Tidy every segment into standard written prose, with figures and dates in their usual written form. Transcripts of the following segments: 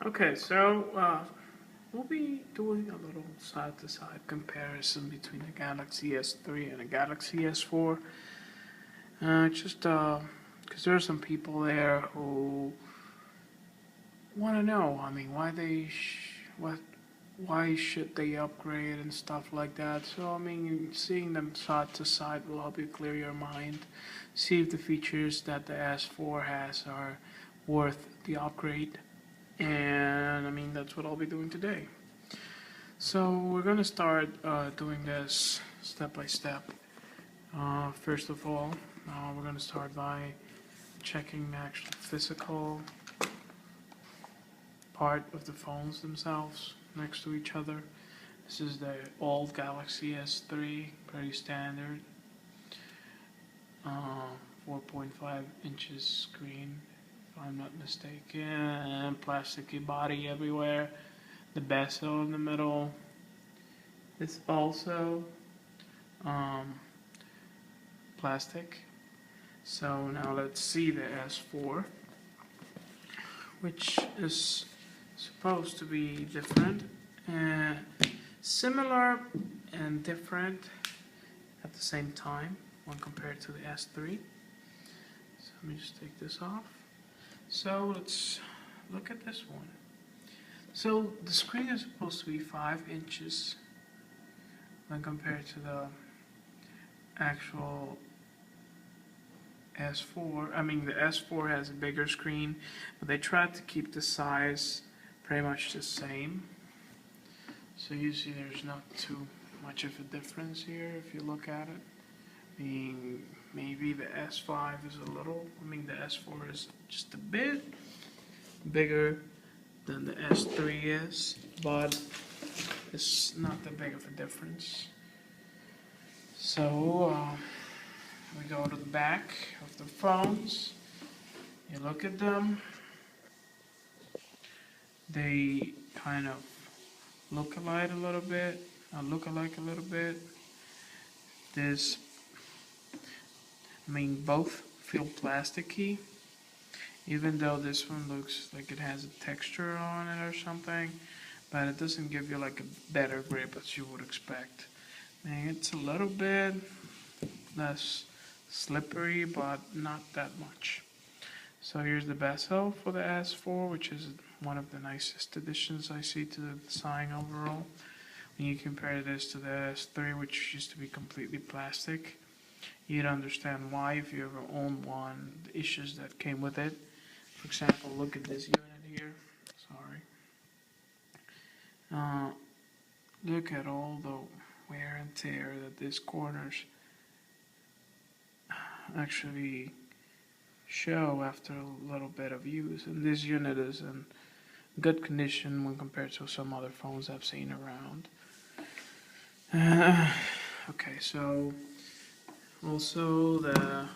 Okay, so we'll be doing a little side-to-side comparison between the Galaxy S3 and the Galaxy S4. Just because there are some people there who want to know. I mean, why should they upgrade and stuff like that. So I mean, seeing them side to side will help you clear your mind. See if the features that the S4 has are worth the upgrade. And I mean, that's what I'll be doing today. So we're gonna start doing this step by step. First of all, we're gonna start by checking the actual physical part of the phones themselves next to each other. This is the old Galaxy S3, pretty standard. 4.5 inches screen, if I'm not mistaken, and plasticky body everywhere. The bezel in the middle. It's also um, plastic. So now let's see the S4, which is supposed to be different, similar and different at the same time when compared to the S3. So let me just take this off. So let's look at this one. So the screen is supposed to be 5 inches when compared to the actual S4. I mean, the S4 has a bigger screen, but they tried to keep the size pretty much the same. So you see there's not too much of a difference here if you look at it. I mean, maybe the S5 is a little, I mean the S4 is just a bit bigger than the S3 is, but it's not that big of a difference. So we go to the back of the phones, you look at them, they kind of look alike a little bit. This, I mean, both feel plasticky, even though this one looks like it has a texture on it or something, but it doesn't give you like a better grip as you would expect. I mean, it's a little bit less slippery, but not that much. So here's the bezel for the S4, which is one of the nicest additions I see to the design overall. When you compare this to the S3, which used to be completely plastic, you'd understand why if you ever owned one, the issues that came with it. For example, look at this unit here. Sorry. Look at all the wear and tear that these corners actually show after a little bit of use. And this unit is in good condition when compared to some other phones I've seen around. Okay, so also the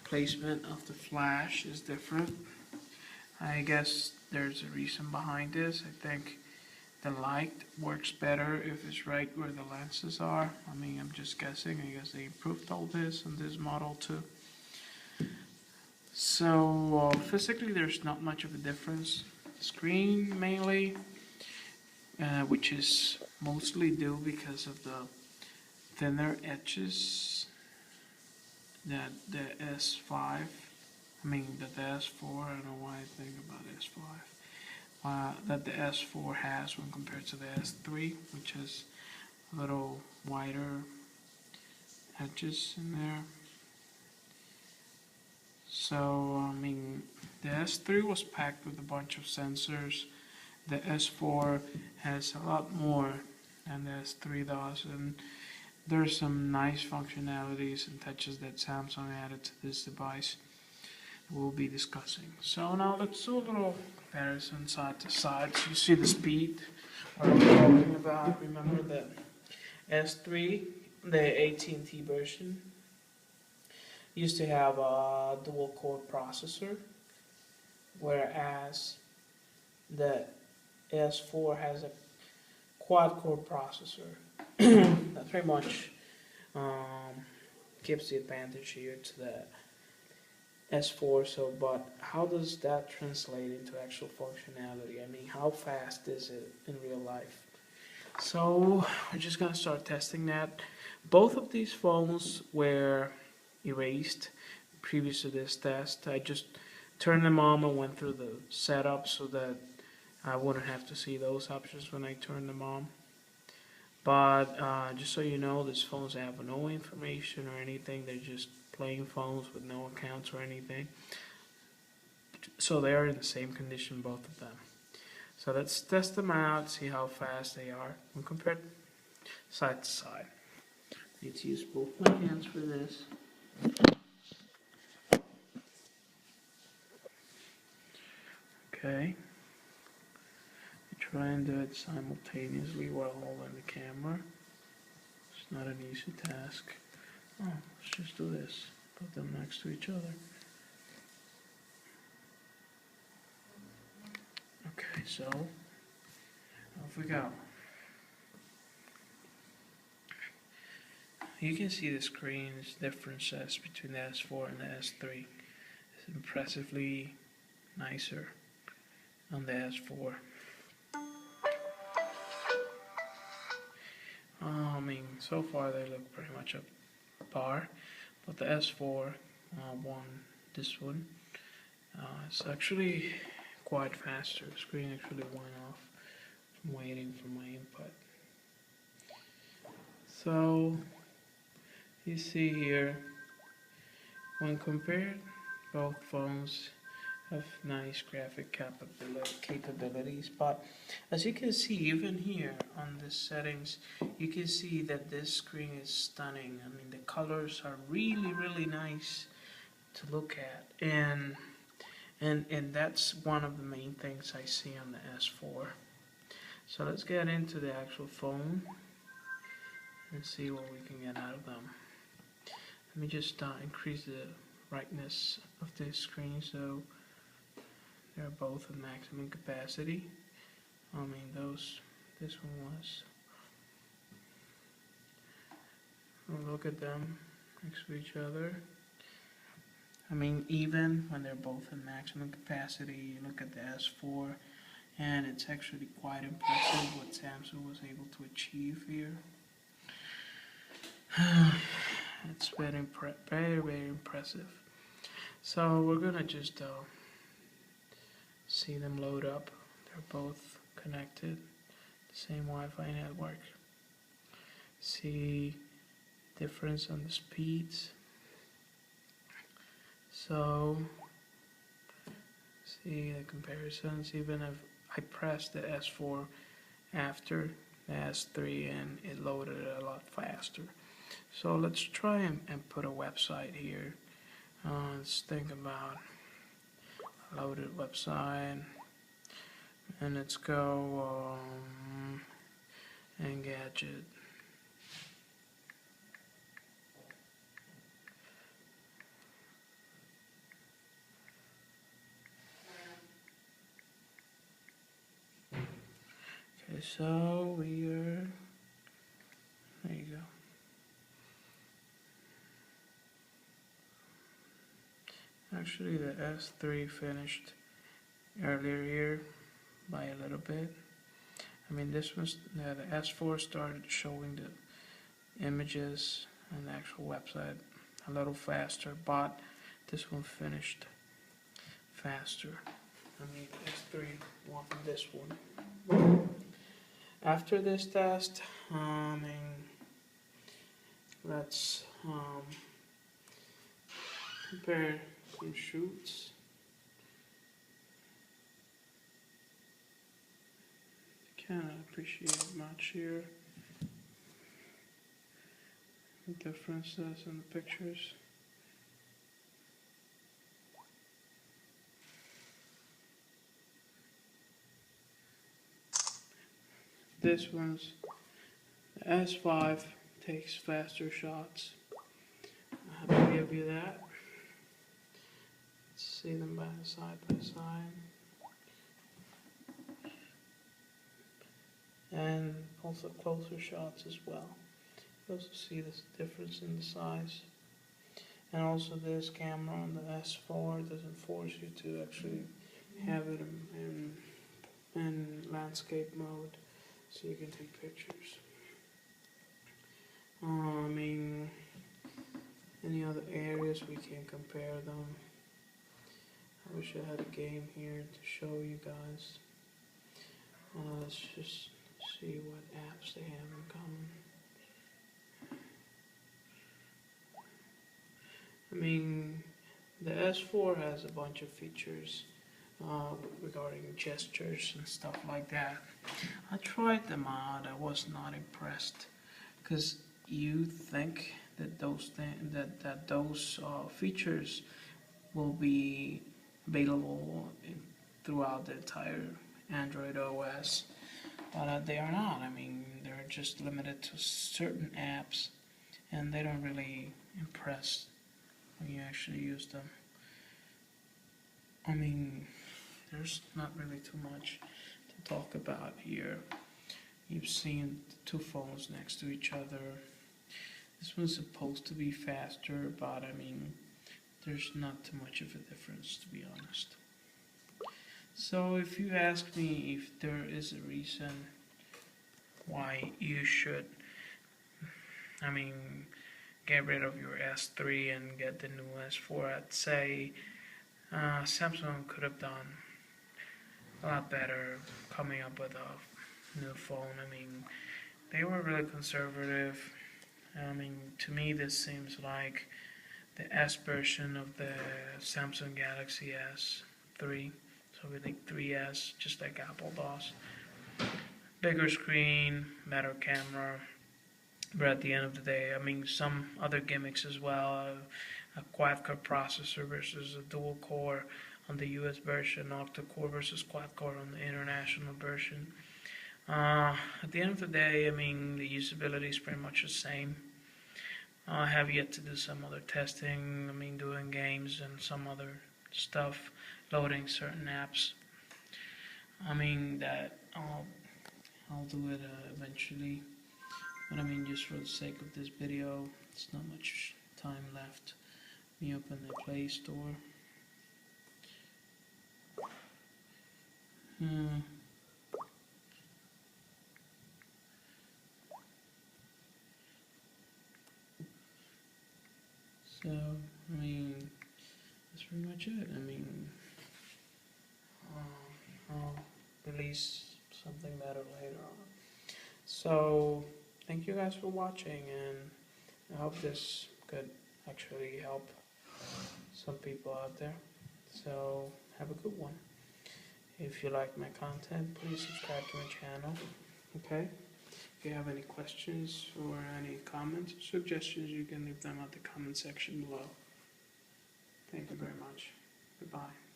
placement of the flash is different. I guess there's a reason behind this. I think the light works better if it's right where the lenses are. I mean, I'm just guessing. I guess they improved all this in this model too. So physically there's not much of a difference. The screen mainly, which is mostly due because of the thinner edges that the S5, I mean that the S4, I don't know why I think about S5, that the S4 has when compared to the S3, which has a little wider edges in there. So, I mean, the S3 was packed with a bunch of sensors. The S4 has a lot more than the S3 does, and there's some nice functionalities and touches that Samsung added to this device we'll be discussing. So now let's do a little comparison side to side. So you see the speed I'm talking about. Remember the S3, the AT&T version, used to have a dual core processor, whereas the S4 has a quad core processor. That pretty much gives the advantage here to the S4. So, but how does that translate into actual functionality? I mean, how fast is it in real life? So we're just gonna start testing that. Both of these phones were erased previous to this test. I just turned them on and went through the setup so that I wouldn't have to see those options when I turn them on. But just so you know, these phones have no information or anything. They're just plain phones with no accounts or anything. So they are in the same condition, both of them. So let's test them out, see how fast they are when compared side to side. Need to use both my hands for this. Okay. Try and do it simultaneously while holding the camera. It's not an easy task. Oh, let's just do this. Put them next to each other. Okay, so off we go. You can see the screen's differences between the S4 and the S3. It's impressively nicer on the S4. I mean, so far they look pretty much up par, but the S4 won this one. It's actually quite faster. The screen actually went off from waiting for my input. So you see here, when compared, both phones have nice graphic capabilities, but as you can see, even here on the settings, you can see that this screen is stunning. I mean, the colors are really nice to look at, and that's one of the main things I see on the S4. So let's get into the actual phone and see what we can get out of them. Let me just increase the brightness of this screen so they're both at maximum capacity. I mean, this one was. Look at them next to each other. I mean, even when they're both at maximum capacity, you look at the S4, and it's actually quite impressive what Samsung was able to achieve here. It's been very impressive. So we're gonna just see them load up. They're both connected, the same Wi-Fi network. See difference on the speeds. So see the comparisons. Even if I pressed the S4 after the S3 and it loaded it a lot faster. So let's try and put a website here. Let's think about a loaded website, and let's go Engadget. Okay, so we are, there you go. Actually, the S3 finished earlier here by a little bit. I mean, this was the S4 started showing the images and the actual website a little faster, but this one finished faster. I mean, S3 won this one. After this test, let's compare some shoots. Can't appreciate much here. The differences in the pictures. This one's the S5 takes faster shots. I have to give you that. Let's see them side by side. And also closer shots as well. You also see this difference in the size. And also this camera on the S4 doesn't force you to actually have it in landscape mode, so you can take pictures. I mean, any other areas we can compare them. I wish I had a game here to show you guys. Let's just see what apps they have in common. I mean, the S4 has a bunch of features regarding gestures and stuff like that. I tried them out. I was not impressed, because you think that those features will be available throughout the entire Android OS, but they are not. I mean, they're just limited to certain apps, and they don't really impress when you actually use them. I mean, there's not really too much to talk about here. You've seen the two phones next to each other. This one's supposed to be faster, but I mean, there's not too much of a difference, to be honest. So if you ask me if there is a reason why you should, I mean, get rid of your S3 and get the new S4, I'd say Samsung could have done a lot better coming up with a new phone. I mean, they were really conservative. I mean, to me this seems like the S version of the Samsung Galaxy S3. So really 3S, just like Apple does. Bigger screen, better camera. But at the end of the day, I mean, some other gimmicks as well. A quad-core processor versus a dual-core on the US version, octa-core versus quad-core on the international version. At the end of the day, I mean, the usability is pretty much the same. I have yet to do some other testing, I mean, doing games and some other stuff, loading certain apps. I mean, that I'll do it eventually. But I mean, just for the sake of this video, it's not much time left. Let me open the Play Store. So, I mean, that's pretty much it. I mean, I'll release something better later on. So, thank you guys for watching, and I hope this could actually help some people out there. So, have a good one. If you like my content, please subscribe to my channel. Okay? If you have any questions or any comments or suggestions, you can leave them at the comment section below. Thank you very much. Goodbye.